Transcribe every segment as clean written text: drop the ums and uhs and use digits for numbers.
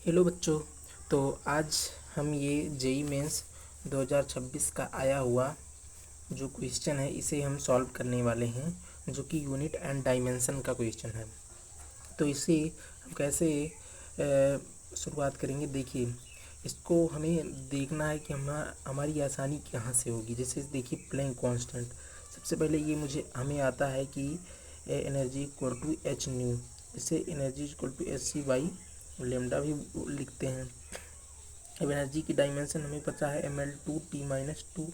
Hello बच्चों। तो आज हम ये जेई मेंस 2026 का आया हुआ जो क्वेश्चन है इसे हम सॉल्व करने वाले हैं, जो कि यूनिट एंड डायमेंशन का क्वेश्चन है। तो इसे हम कैसे शुरुआत करेंगे। देखिए, इसको हमें देखना है कि हमारी आसानी कहाँ से होगी। जैसे देखिए, प्लैंक कांस्टेंट, सबसे पहले ये हमें आता है कि energy equal to H nu. इसे energy equal to H C by lambda भी लिखते हैं। अब एनर्जी की डायमेंशन हमें पता है ml2t-2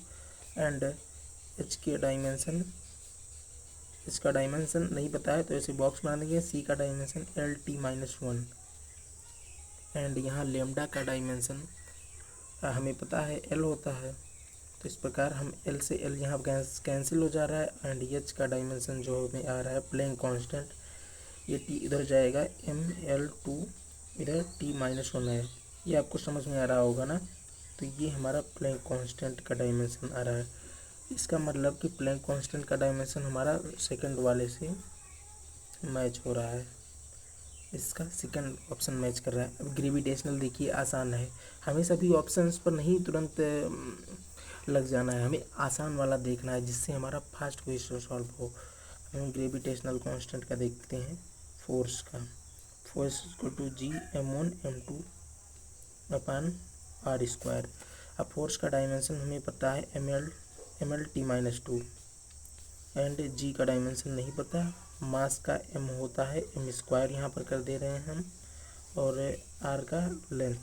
एंड इसका डायमेंशन नहीं पता है, तो ऐसे बॉक्स बना देंगे। सी का डायमेंशन lt-1 एंड यहाँ लेमडा का डायमेंशन हमें पता है l होता है। तो इस प्रकार हम l से l यहाँ कैंसिल हो जा रहा है एंड h का डायमेंशन जो हमें आ रहा है प्लैंक कांस्टेंट, ये t इधर जाएगा, ml2 इधर t-1 है। ये आपको समझ में आ रहा होगा ना। तो ये हमारा प्लैंक कांस्टेंट का डायमेंशन आ रहा है। इसका मतलब कि प्लैंक कांस्टेंट का डायमेंशन हमारा सेकंड वाले से मैच हो रहा है। इसका सेकंड ऑप्शन मैच कर रहा है। अब ग्रेविटेशनल देखिए आसान है, हमें सभी ऑप्शंस पर नहीं तुरंत लग जाना है, हमें आसान वाला देखना है जिससे हमारा फास्ट क्वेश्चन सॉल्व हो। हम ग्रेविटेशनल कांस्टेंट का देखते हैं, फोर्स का। Force equal to G m1m2 upon r square. अब फोर्स का डायमेंशन हमें पता है mlt-2 एंड जी का डायमेंशन नहीं पता। मास का m होता है m स्क्वायर, यहाँ पर कर दे रहे हैं हम, और आर का लेंथ,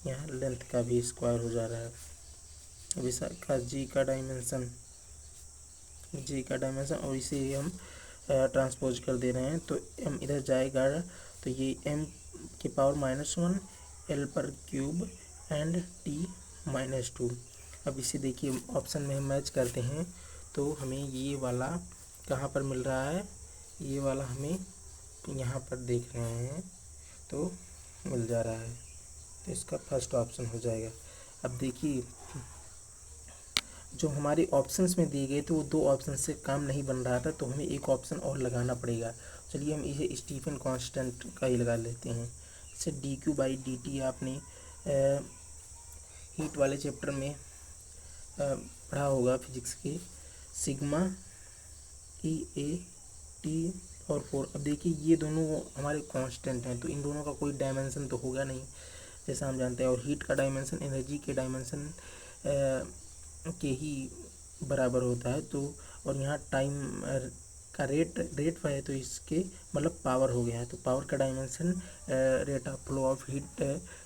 यहाँ लेंथ का भी स्क्वायर हो जा रहा है। अब इसका जी का डायमेंशन और इसे हम ट्रांसपोज कर दे रहे हैं, तो m इधर जाएगा, तो ये m के पावर -1 l पर क्यूब एंड t-2। अब इसे देखिए ऑप्शन में हम मैच करते हैं, तो हमें ये वाला कहाँ पर मिल रहा है, ये वाला हमें यहाँ पर देख रहे हैं तो मिल जा रहा है। तो इसका फर्स्ट ऑप्शन हो जाएगा। अब देखिए, जो हमारे ऑप्शंस में दिए गए थे वो दो ऑप्शन से काम नहीं बन रहा था, तो हमें एक ऑप्शन और लगाना पड़ेगा। चलिए हम इसे स्टीफन कांस्टेंट का ही लगा लेते हैं। इसे dq/dt आपने हीट वाले चैप्टर में पढ़ा होगा फिजिक्स के, सिग्मा E/T/4। अब देखिए, ये दोनों हमारे कांस्टेंट हैं, तो इन दोनों का कोई डायमेंशन तो होगा नहीं, जैसा हम जानते हैं। और हीट का डायमेंशन एनर्जी के डायमेंशन के ही बराबर होता है। तो और यहाँ टाइम का रेट है, तो इसके मतलब पावर हो गया है, तो पावर का dimension rate of flow of heat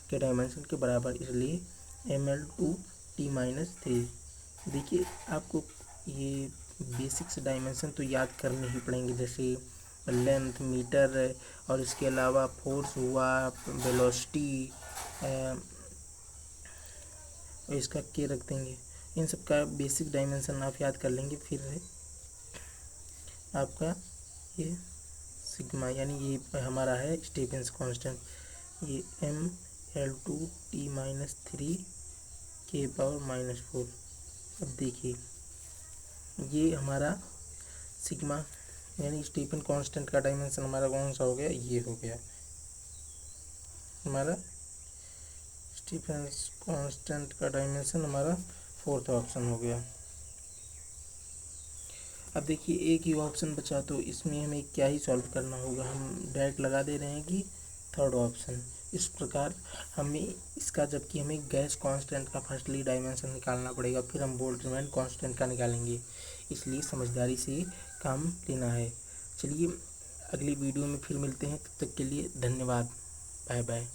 के डायमेंशन के बराबर, इसलिए ml2t-3। देखिए, आपको ये बेसिक्स डायमेंशन तो याद करने ही पड़ेंगे, जैसे लेंथ मीटर, और इसके अलावा फोर्स हुआ, वेलोसिटी, और इसका के रख देंगे। इन सब का बेसिक डायमेंशन आप याद कर लेंगे, फिर आपका ये सिग्मा, यानी ये हमारा है स्टीफेंस कांस्टेंट, ये ml2t-3 के पावर -4। अब देखिए, ये हमारा सिग्मा यानी स्टीफन कांस्टेंट का डायमेंशन हमारा कौन सा हो गया, ये हो गया हमारा स्टीफन कांस्टेंट का डायमेंशन, हमारा फोर्थ ऑप्शन हो गया। अब देखिए, एक ही ऑप्शन बचा, तो इसमें हमें क्या ही सॉल्व करना होगा, हम डायरेक्ट लगा दे रहे हैं कि थर्ड ऑप्शन। इस प्रकार हमें इसका, जबकि हमें गैस कांस्टेंट का फर्स्टली डायमेंशन निकालना पड़ेगा, फिर हम बोल्ट्जमैन कांस्टेंट का निकालेंगे, इसलिए समझदारी से काम लेना है। चलिए अगली वीडियो में फिर मिलते हैं, तब तक के लिए धन्यवाद, बाय बाय।